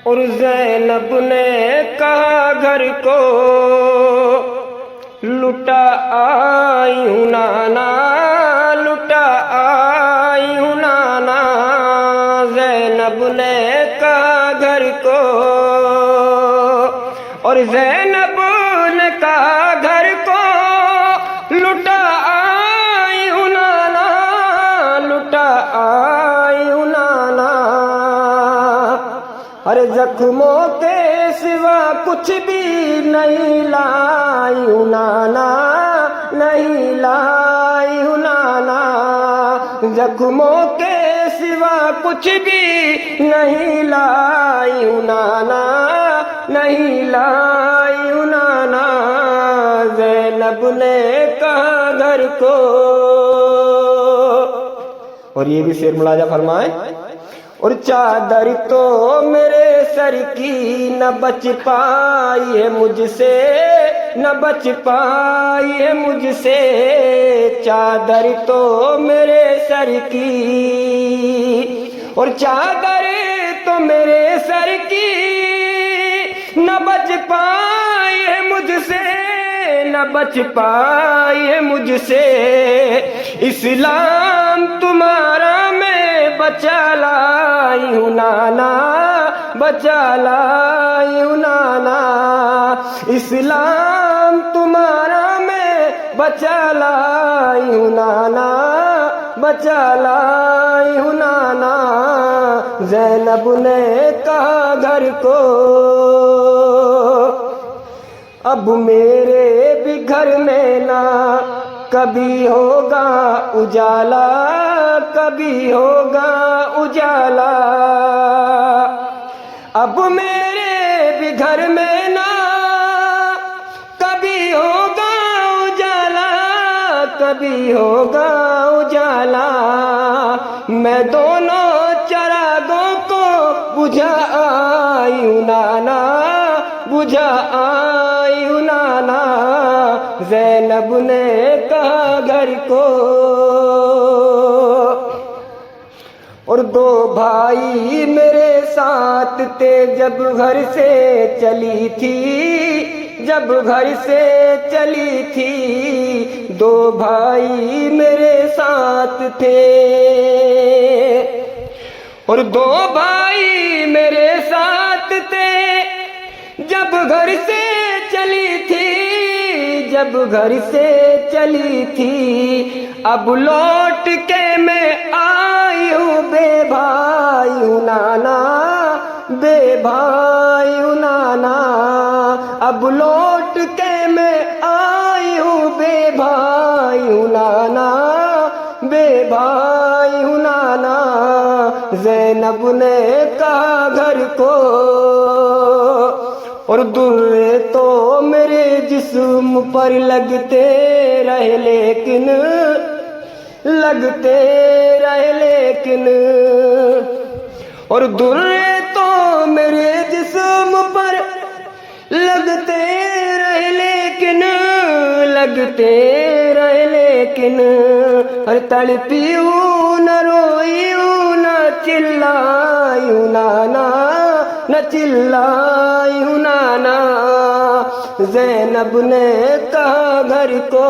और ज़ैनब ने कहा घर को लुटा आई हूँ नाना, लुटा आई हूँ नाना। ज़ैनब ने कहा घर को, और ज़ैनब ने कहा घर को लुटा आई हूँ नाना, लुटा आई हूँ नाना। अरे जख्मों के सिवा कुछ भी नहीं लाई हूँ नाना, नहीं लाई हूँ नाना। जख्मों के सिवा कुछ भी नहीं लाई हूँ नाना, नहीं लाई हूँ नाना। ज़ैनब ने कहा घर को। और ये भी शेर मुलाजा फरमाए। और चादर तो मेरे सर की न बच पाई है मुझसे, न बच पाई है मुझसे। चादर तो मेरे सर की, और चादर तो मेरे सर की न बच पाई है मुझसे, न बच पाई है मुझसे। इस्लाम तुम्हारा मैं बचा लाई हूँ नाना, बचा लाई हूँ नाना। इस्लाम तुम्हारा मैं बचा लाई हूँ नाना, बचा लाई हूँ नाना। ज़ैनब ने कहा घर को, अब मेरे भी घर में ना कभी होगा उजाला, कभी होगा उजाला। अब मेरे भी घर में ना कभी होगा उजाला, कभी होगा उजाला। मैं दोनों चरागों को बुझा आई हूँ नाना, बुझा आई हूँ नाना। ज़ैनब ने कहा घर को। और दो भाई मेरे साथ थे जब घर से चली थी, जब घर से चली थी। दो भाई मेरे साथ थे, और दो भाई मेरे साथ थे जब घर से चली थी, जब घर से चली थी। अब लौट के मैं आई हूँ बेभाई हूँ नाना, बेभाई हूँ नाना। अब लौट के मैं आई हूँ बेभाई हूँ नाना, बेभाई हूँ नाना। ज़ैनब ने कहा घर को। और दुर्रे तो मेरे जिस्म पर लगते रहे लेकिन, लगते रहे लेकिन। और दुर्रे तो मेरे जिस्म पर लगते रहे लेकिन, लगते रहे लेकिन। हर तड़पी हूँ न रोई हूँ न चिल्लाई हूँ नाना, न चिल्लाई हूँ नाना। ज़ैनब ने कहा घर को।